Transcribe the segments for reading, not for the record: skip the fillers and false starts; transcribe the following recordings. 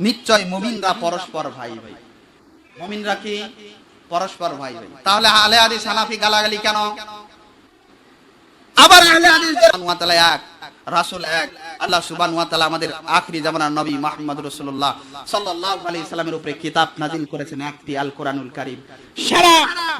নিশ্চয় মুমিনরা পরস্পর ভাই ভাই। মুমিনরা কি পরস্পর ভাই ভাই। তাহলে আহলে হাদিস হানাফি গালাগালি কেন? আবার আহলে হাদিসদের ওয়া তাআলা এক, রাসূল এক। আল্লাহ সুবহানাহু ওয়া তাআলা আমাদের আখিরি জামানার নবী মুহাম্মদ রাসূলুল্লাহ সাল্লাল্লাহু আলাইহি সাল্লামের উপরে কিতাব নাযিল করেছেন, একটি আল কোরআনুল কারীম। সারা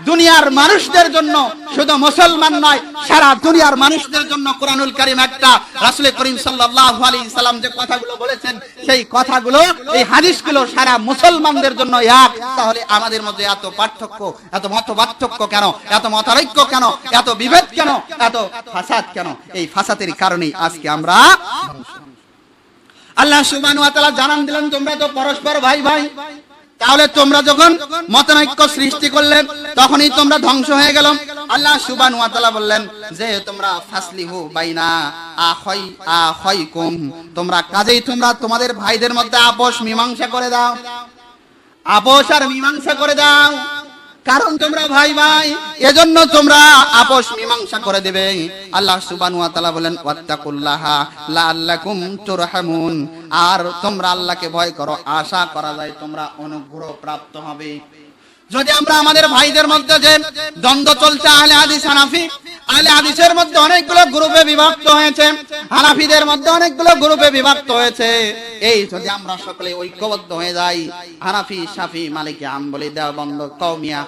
দুনিয়ার মানুষদের জন্য, শুধু মুসলমান নয়, সারা দুনিয়ার মানুষদের জন্য কোরআনুল কারীম একটা। রাসূল করিম সাল্লাল্লাহু আলাইহি সাল্লাম যে কথাগুলো বলেছেন, সেই কথাগুলো, এই হাদিসগুলো সারা মুসলমানদের জন্য এক। তাহলে আমাদের মধ্যে এত পার্থক্য, এত মতপার্থক্য কেন? এত মতানৈক্য কেন? এত বিভেদ কেন? এত ফাসাদ কেন? এই ফাসাদের কারণেই আজকে আমরা। আল্লাহ সুবহানাহু ওয়া তাআলা জানান দিলেন তোমরা তো পরস্পর ভাই ভাই। তাহলে তোমরা যখন মতানৈক্য সৃষ্টি করলে তখনই তোমরা ধ্বংস হয়ে গেল। আল্লাহ সুবহানাহু ওয়া তাআলা বললেন যে তোমরা ফাসলিহু বাইনা আখাইকুম, তোমরা কাজেই তোমরা তোমাদের ভাইদের মধ্যে আপোষ মীমাংসা করে দাও, আপোষ আর মীমাংসা করে দাও। কারণ তোমরা ভাই ভাই, এজন্য তোমরা আপোষ মীমাংসা করে দেবে। আল্লাহ সুবহানাহু ওয়া তাআলা বলেন ওয়াত্তাকুল্লাহা লাআল্লাকুম তুরহামুন, আর তোমরা আল্লাহকে ভয় করো, আশা করা যায় তোমরা অনুগ্রহ প্রাপ্ত হবে। যদি আমরা আমাদের ভাইদের মধ্যে যে দ্বন্দ্ব চলছে, আহলে হাদিস হানাফি, আহলে হাদিসের মধ্যে অনেকগুলো গ্রুপে বিভক্ত হয়েছে, হানাফিদের মধ্যে অনেকগুলো গ্রুপে বিভক্ত হয়েছে, এই যদি আমরা সকলে ঐক্যবদ্ধ হয়ে যাই, হানাফি, শাফি, মালিকি, হাম্বলি, দেওবন্দ, কওমিয়া,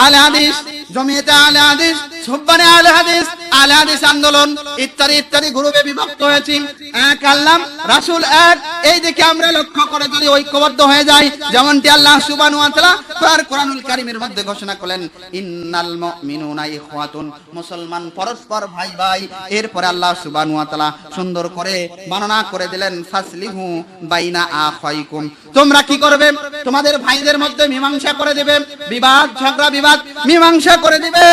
আহলে হাদিস, জমিয়তে আহলে হাদিস, সুবহানে আহলে হাদিস, আহলে হাদিস আন্দোলন ইত্যাদি ইত্যাদি গ্রুপে বিভক্ত হয়েছে। এক আল্লাহ, রাসূল এক, এই দিকে আমরা লক্ষ্য করে যদি ঐক্যবদ্ধ হয়ে যাই, যেমনটি আল্লাহ সুবহানাহু ওয়া তাআলা তার কোরআনুল কারীমের মধ্যে ঘোষণা করলেন ইন্নাল মুমিনুনা ইখওয়াতুন, মুসলমান পরস্পর ভাই ভাই। এরপরে আল্লাহ সুবহানাহু ওয়া তাআলা সুন্দর করে বর্ণনা করে দিলেন ফাসলিহু বাইনা আখাইকুম, তোমরা কি করবে? তোমাদের ভাইদের মধ্যে মীমাংসা করে দেবে, বিবাদ ঝগড়া বিবাদ মীমাংসা করে দিবে।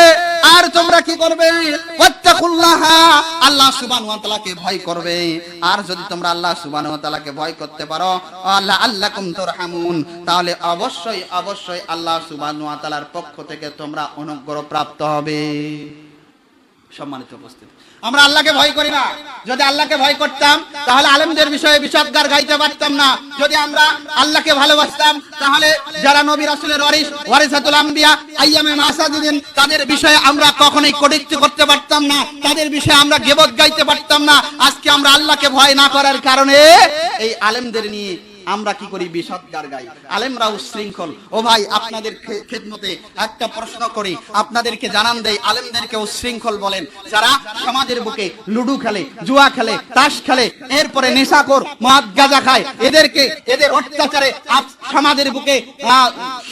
আর তোমরা কি করবে? ওয়াত্তাকুল্লাহা, আল্লাহ সুবহানাহু ওয়া তাআলাকে ভয় করবে। আর যদি তোমরা আল্লাহ সুবহানাহু ওয়া তাআলাকে ভয় করতে পারো, লাআল্লাকুম তুরহামুন, তাহলে অবশ্যই অবশ্যই আল্লাহ সুবহানাহু ওয়া তাআলার পক্ষ থেকে তোমরা অনুগ্রহ প্রাপ্ত হবে। সম্মানিত উপস্থিতি, আমরা আল্লাহকে ভয় করি না। যদি আল্লাহকে ভয় করতাম তাহলে আলেমদের বিষয়ে বিষাদগার গাইতে পারতাম না। যদি আমরা আল্লাহকে ভালোবাসতাম তাহলে যারা নবী রাসূলের ওয়ারিসাতুল আম্বিয়া, আইয়ামে মাসাজিদিন, তাদের বিষয়ে আমরা কখনোই কটূক্তি করতে পারতাম না, তাদের বিষয়ে আমরা গীবত গাইতে পারতাম না। আজকে আমরা আল্লাহকে ভয় না করার কারণে এই আলেমদের নিয়ে আমরা কি করি? বিষাদগার গাই। আলেমরা উশৃঙ্খল। ও ভাই, আপনাদের খেদমতে একটা প্রশ্ন করি, আপনাদেরকে জানান দেই, আলেমদেরকে উশৃঙ্খল বলেন যারা সমাজের বুকে লুডু খেলে, জুয়া খেলে, তাস খেলে, এরপরে নেশাখোর, মদ গাঁজা খায়। এদেরকে, এদের অত্যাচারে সমাজের বুকে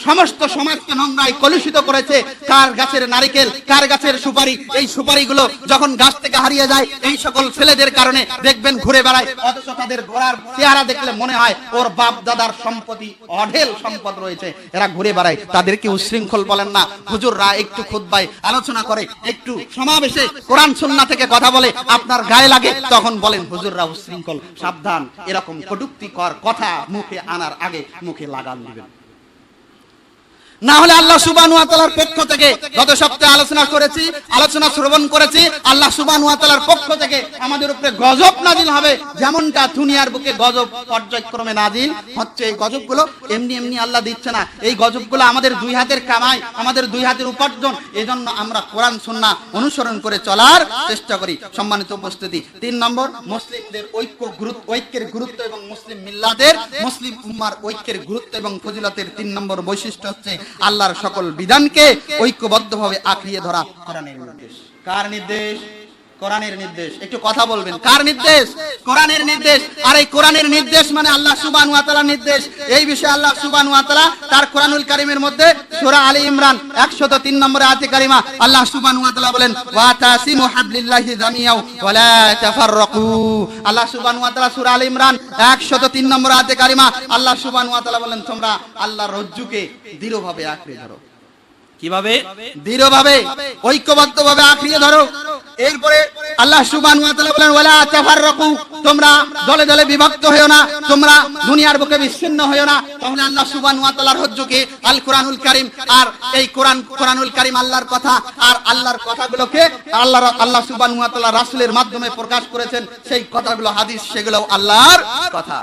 সমস্ত সমাজকে নোংরায় কলুষিত করেছে। কার গাছের নারিকেল, কার গাছের সুপারি, এই সুপারিগুলো যখন গাছ থেকে হারিয়ে যায়, এই সকল ছেলেদের কারণে দেখবেন ঘুরে বেড়ায়, অথচ তাদের ঘোড়ার চেহারা দেখলে মনে হয় ওর বাপ দাদার সম্পত্তি, অঢেল সম্পদ রয়েছে, এরা ঘুরে বেড়ায়। তাদেরকে উশৃঙ্খল বলেন না। হুজুররা একটু খুতবায় আলোচনা করে, একটু সমাবেশে কোরআন সুন্নাহ থেকে কথা বলে, আপনার গায়ে লাগে, তখন বলেন হুজুররা উশৃঙ্খল। সাবধান, এরকম কটূক্তিকর কথা মুখে আনার আগে মুখে লাগাম দিবেন, না হলে আল্লাহ সুবহানাহু ওয়া তাআলার পক্ষ থেকে, গত সপ্তাহে আলোচনা শ্রবণ করেছি, আল্লাহ সুবহানাহু ওয়া তাআলার পক্ষ থেকে আমাদের উপরে গজব নাজিল হবে। যেমনটা দুনিয়ার বুকে গজব পর্যায়ক্রমে নাজিল হচ্ছে, এই গজবগুলো এমনি এমনি আল্লাহ দিচ্ছে না। এই গজবগুলো আমাদের দুই হাতের কামাই, আমাদের দুই হাতের উপার্জন। এজন্য আমরা কোরআন সুন্নাহ অনুসরণ করে চলার চেষ্টা করি। সম্মানিত উপস্থিতি, 3 নম্বর, মুসলিমদের ঐক্যের গুরুত্ব এবং মুসলিম মিল্লাতের, মুসলিম উম্মার ঐক্যের গুরুত্ব এবং ফজিলতের 3 নম্বর বৈশিষ্ট্য হচ্ছে আল্লাহর সকল বিধানকে ঐক্যবদ্ধভাবে আঁকড়িয়ে ধরা। কোরআনের নির্দেশ। কার নির্দেশ? কোরআনের নির্দেশ। একটু কথা বলবেন, কার নির্দেশ? কোরআনের নির্দেশ। আর এই কোরআনের নির্দেশ মানে আল্লাহ সুবহানাহু ওয়া তাআলার নির্দেশ। এই বিষয়ে আল্লাহ সুবহানাহু ওয়া তাআলা তার কোরআনুল কারীমের মধ্যে সূরা আলী ইমরান 103 নম্বর আয়াতে কারিমা আল্লাহ সুবহানাহু ওয়া তাআলা বলেন ওয়া তাসিমু হাবলিল্লাহি জামিআও ওয়া লা তাফাররাকু। আল্লাহ সুবহানাহু ওয়া তাআলা সূরা আলী ইমরান 103 নম্বর আয়াতে কারিমা আল্লাহ সুবহানাহু ওয়া তাআলা বলেন তোমরা আল্লাহর রজ্জুকে দৃঢ়ভাবে আঁকড়ে ধরো। কিভাবে? দৃঢ়ভাবে, ঐক্যবদ্ধভাবে আঁকড়িয়ে ধরো। এরপরে আল্লাহ সুবহানাহু ওয়া তাআলা বলেন ওয়ালা তাফাররাকু, তোমরা দলে দলে বিভক্ত হয়ো না, তোমরা দুনিয়ার বুকে বিচ্ছিন্ন হয়ো না। তাহলে আল্লাহ সুবহানাহু ওয়া তাআলার হজ্জকে আল কোরআনুল কারীম, আর এই কোরআনুল কারীম আল্লাহর কথা, আর আল্লাহর কথাগুলোকে আল্লাহ সুবহানাহু ওয়া তাআলা রাসূলের মাধ্যমে প্রকাশ করেছেন। সেই কথাগুলো হাদিস, সেগুলো আল্লাহর কথা।